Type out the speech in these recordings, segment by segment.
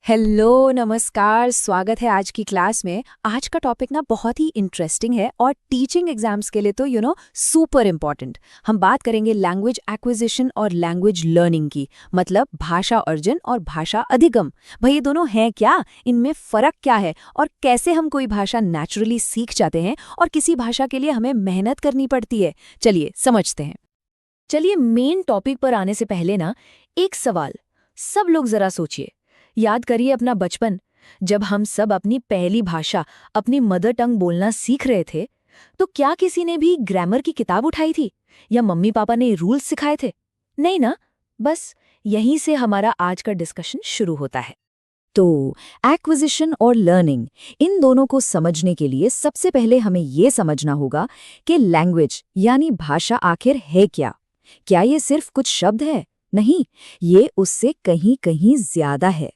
Hello नमस्कार, स्वागत है आज की क्लास में। आज का टॉपिक ना बहुत ही इंटरेस्टिंग है और टीचिंग एग्जाम्स के लिए तो सुपर इम्पॉर्टेंट। हम बात करेंगे लैंग्वेज एक्विजिशन और लैंग्वेज लर्निंग की, मतलब भाषा अर्जन और भाषा अधिगम। भाई ये दोनों हैं क्या, इनमें फ़र्क क्या है और कैसे हम कोई भाषा नेचुरली सीख जाते हैं और किसी भाषा के लिए हमें मेहनत करनी पड़ती है। चलिए समझते हैं। चलिए मेन टॉपिक पर आने से पहले ना एक सवाल, सब लोग जरा सोचिए, याद करिए अपना बचपन। जब हम सब अपनी पहली भाषा, अपनी मदर टंग बोलना सीख रहे थे, तो क्या किसी ने भी ग्रामर की किताब उठाई थी या मम्मी पापा ने रूल्स सिखाए थे? नहीं ना। बस यहीं से हमारा आज का डिस्कशन शुरू होता है। तो एक्विजिशन और लर्निंग, इन दोनों को समझने के लिए सबसे पहले हमें ये समझना होगा कि लैंग्वेज यानी भाषा आखिर है क्या। क्या ये सिर्फ कुछ शब्द है? नहीं, ये उससे कहीं कहीं ज्यादा है।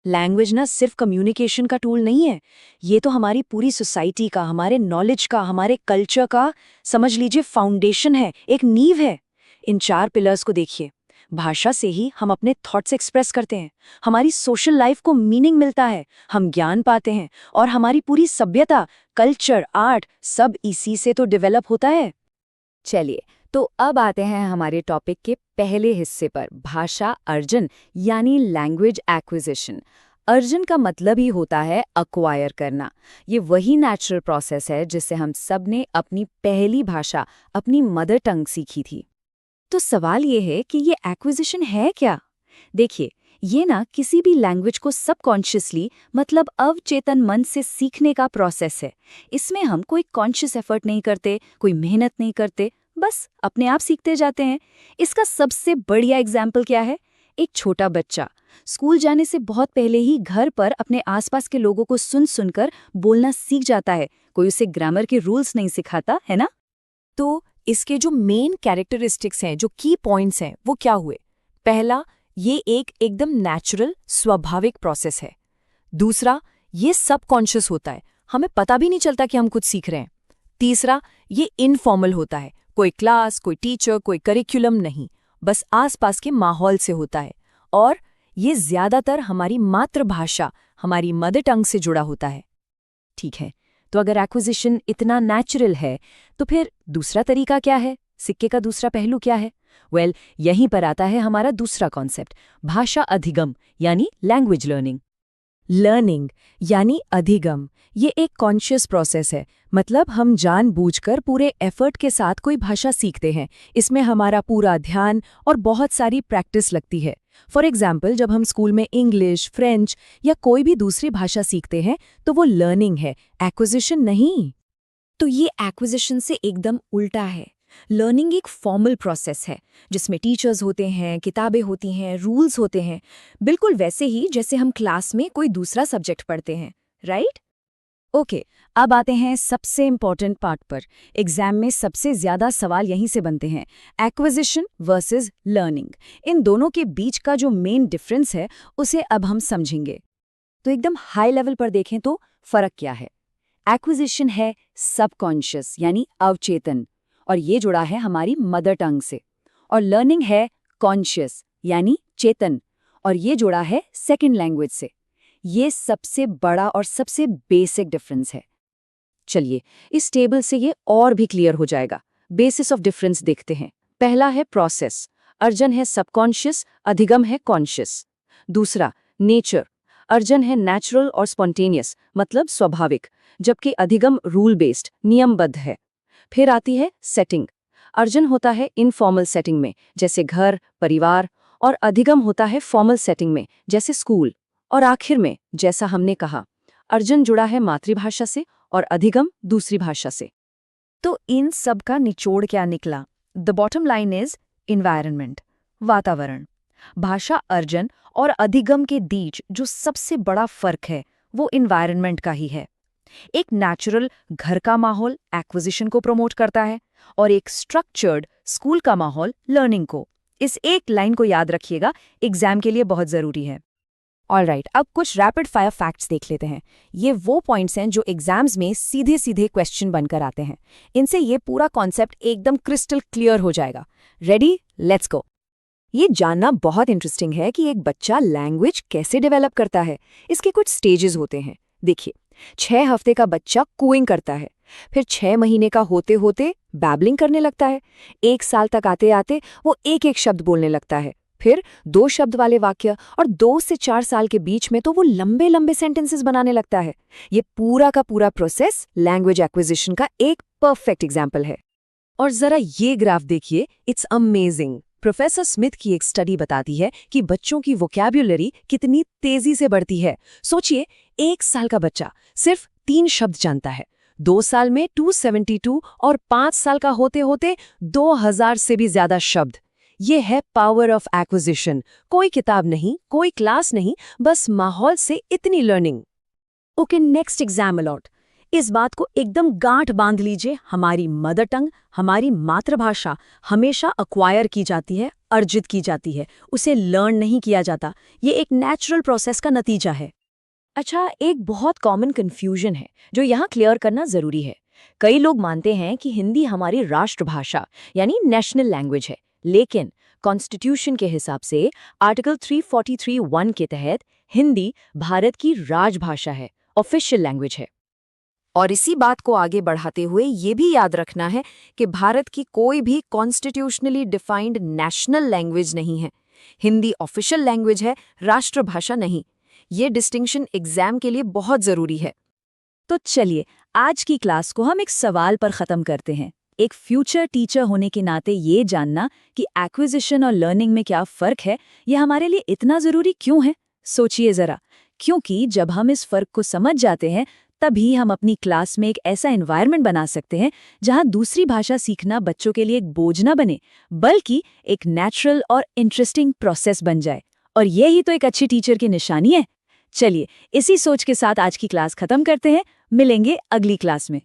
लैंग्वेज ना सिर्फ कम्युनिकेशन का टूल नहीं है, ये तो हमारी पूरी सोसाइटी का, हमारे नॉलेज का, हमारे कल्चर का, समझ लीजिए फाउंडेशन है, एक नींव है। इन 4 पिलर्स को देखिए। भाषा से ही हम अपने थॉट्स एक्सप्रेस करते हैं, हमारी सोशल लाइफ को मीनिंग मिलता है, हम ज्ञान पाते हैं और हमारी पूरी सभ्यता, कल्चर, आर्ट सब इसी से तो डेवलप होता है। चलिए तो अब आते हैं हमारे टॉपिक के पहले हिस्से पर, भाषा अर्जन यानी लैंग्वेज एक्विजिशन। अर्जन का मतलब ही होता है अक्वायर करना। ये वही नेचुरल प्रोसेस है जिससे हम सब ने अपनी पहली भाषा, अपनी मदर टंग सीखी थी। तो सवाल ये है कि ये एक्विजिशन है क्या? देखिए, ये ना किसी भी लैंग्वेज को सबकॉन्शियसली, मतलब अवचेतन मन से सीखने का प्रोसेस है। इसमें हम कोई कॉन्शियस एफर्ट नहीं करते, कोई मेहनत नहीं करते, बस अपने आप सीखते जाते हैं। इसका सबसे बढ़िया एग्जाम्पल क्या है? एक छोटा बच्चा स्कूल जाने से बहुत पहले ही घर पर अपने आसपास के लोगों को सुन सुनकर बोलना सीख जाता है। कोई उसे ग्रामर के रूल्स नहीं सिखाता, है ना? तो इसके जो मेन कैरेक्टरिस्टिक्स हैं, जो की पॉइंट्स हैं, वो क्या हुए? पहला, ये एक एकदम नेचुरल, स्वाभाविक प्रोसेस है। दूसरा, ये सबकॉन्शियस होता है, हमें पता भी नहीं चलता कि हम कुछ सीख रहे हैं। तीसरा, ये इनफॉर्मल होता है, कोई क्लास, कोई टीचर, कोई करिकुलम नहीं, बस आसपास के माहौल से होता है। और ये ज्यादातर हमारी मातृभाषा, हमारी मदर टंग से जुड़ा होता है। ठीक है, तो अगर एक्विजिशन इतना नेचुरल है, तो फिर दूसरा तरीका क्या है? सिक्के का दूसरा पहलू क्या है? यहीं पर आता है हमारा दूसरा कॉन्सेप्ट, भाषा अधिगम यानी लैंग्वेज लर्निंग। लर्निंग यानी अधिगम, ये एक कॉन्शियस प्रोसेस है, मतलब हम जानबूझकर पूरे एफर्ट के साथ कोई भाषा सीखते हैं। इसमें हमारा पूरा ध्यान और बहुत सारी प्रैक्टिस लगती है। फॉर एग्जाम्पल, जब हम स्कूल में इंग्लिश, फ्रेंच या कोई भी दूसरी भाषा सीखते हैं, तो वो लर्निंग है, एक्विजिशन नहीं। तो ये एक्विजिशन से एकदम उल्टा है। लर्निंग एक फॉर्मल प्रोसेस है जिसमें टीचर्स होते हैं, किताबें होती हैं, रूल्स होते हैं, बिल्कुल वैसे ही जैसे हम क्लास में कोई दूसरा सब्जेक्ट पढ़ते हैं, राइट? ओके, अब आते हैं सबसे इम्पॉर्टेंट पार्ट पर। एग्जाम में सबसे ज्यादा सवाल यहीं से बनते हैं, एक्विजिशन वर्सेस लर्निंग। इन दोनों के बीच का जो मेन डिफरेंस है, उसे अब हम समझेंगे। तो एकदम हाई लेवल पर देखें तो फर्क क्या है? एक्विजिशन है सबकॉन्शियस यानी अवचेतन, और ये जुड़ा है हमारी मदर टंग से। और लर्निंग है कॉन्शियस यानी चेतन, और ये जुड़ा है सेकंड लैंग्वेज से। ये सबसे बड़ा और सबसे बेसिक डिफरेंस है। चलिए इस टेबल से ये और भी क्लियर हो जाएगा। बेसिस ऑफ डिफरेंस देखते हैं। पहला है प्रोसेस, अर्जन है सबकॉन्शियस, अधिगम है कॉन्शियस। दूसरा नेचर, अर्जन है नेचुरल और स्पॉन्टेनियस, मतलब स्वाभाविक, जबकि अधिगम रूल बेस्ड, नियमबद्ध है। फिर आती है सेटिंग, अर्जन होता है इनफॉर्मल सेटिंग में, जैसे घर, परिवार, और अधिगम होता है फॉर्मल सेटिंग में, जैसे स्कूल। और आखिर में, जैसा हमने कहा, अर्जन जुड़ा है मातृभाषा से और अधिगम दूसरी भाषा से। तो इन सब का निचोड़ क्या निकला? The bottom line is environment, वातावरण। भाषा अर्जन और अधिगम के बीच जो सबसे बड़ा फर्क है, वो इन्वायरमेंट का ही है। एक नेचुरल घर का माहौल एक्विजिशन को प्रमोट करता है और एक स्ट्रक्चर्ड स्कूल का माहौल लर्निंग को। इस एक लाइन को याद रखिएगा, एग्जाम के लिए बहुत जरूरी है। ऑलराइट, अब कुछ रैपिड फायर फैक्ट्स देख लेते हैं। ये वो पॉइंट्स हैं जो एग्जाम्स में सीधे सीधे क्वेश्चन बनकर आते हैं। इनसे ये पूरा कॉन्सेप्ट एकदम क्रिस्टल क्लियर हो जाएगा। रेडी? Let's go. ये जानना बहुत इंटरेस्टिंग है कि एक बच्चा लैंग्वेज कैसे डेवलप करता है। इसके कुछ स्टेजेस होते हैं। देखिए, 6 हफ्ते का बच्चा कूइंग करता है, फिर 6 महीने का होते होते बैबलिंग करने लगता है, 1 साल तक आते आते वो एक एक शब्द बोलने लगता है, फिर 2 शब्द वाले वाक्य, और 2 से 4 साल के बीच में तो वो लंबे लंबे सेंटेंसेस बनाने लगता है। ये पूरा का पूरा प्रोसेस लैंग्वेज एक्विजिशन का एक परफेक्ट एग्जाम्पल है। और जरा ये ग्राफ देखिए, इट्स अमेजिंग। प्रोफेसर स्मिथ की एक स्टडी बताती है कि बच्चों की वोकैब्युलरी कितनी तेजी से बढ़ती है। सोचिए, 1 साल का बच्चा सिर्फ 3 शब्द जानता है, 2 साल में 272 और 5 साल का होते होते 2000 से भी ज्यादा शब्द। ये है पावर ऑफ एक्विजिशन। कोई किताब नहीं, कोई क्लास नहीं, बस माहौल से इतनी learning. Okay, next exam allot. इस बात को एकदम गांठ बांध लीजिए, हमारी मदर टंग, हमारी मातृभाषा हमेशा अक्वायर की जाती है, अर्जित की जाती है, उसे लर्न नहीं किया जाता। ये एक नेचुरल प्रोसेस का नतीजा है। अच्छा, एक बहुत कॉमन कंफ्यूजन है जो यहाँ क्लियर करना जरूरी है। कई लोग मानते हैं कि हिंदी हमारी राष्ट्रभाषा यानी नेशनल लैंग्वेज है, लेकिन कॉन्स्टिट्यूशन के हिसाब से आर्टिकल 343(1) के तहत हिंदी भारत की राजभाषा है, ऑफिशियल लैंग्वेज है। और इसी बात को आगे बढ़ाते हुए ये भी याद रखना है कि भारत की कोई भी कॉन्स्टिट्यूशनली डिफाइंड नेशनल लैंग्वेज नहीं है। हिंदी ऑफिशियल लैंग्वेज है, राष्ट्रभाषा नहीं। ये डिस्टिंक्शन एग्जाम के लिए बहुत जरूरी है। तो चलिए, आज की क्लास को हम एक सवाल पर ख़त्म करते हैं। एक फ्यूचर टीचर होने के नाते ये जानना कि एक्विजिशन और लर्निंग में क्या फ़र्क है, ये हमारे लिए इतना ज़रूरी क्यों है? सोचिए ज़रा, क्योंकि जब हम इस फ़र्क को समझ जाते हैं, तभी हम अपनी क्लास में एक ऐसा एनवायरनमेंट बना सकते हैं जहां दूसरी भाषा सीखना बच्चों के लिए एक बोझ न बने, बल्कि एक नेचुरल और इंटरेस्टिंग प्रोसेस बन जाए। और यही तो एक अच्छी टीचर की निशानी है। चलिए, इसी सोच के साथ आज की क्लास खत्म करते हैं। मिलेंगे अगली क्लास में।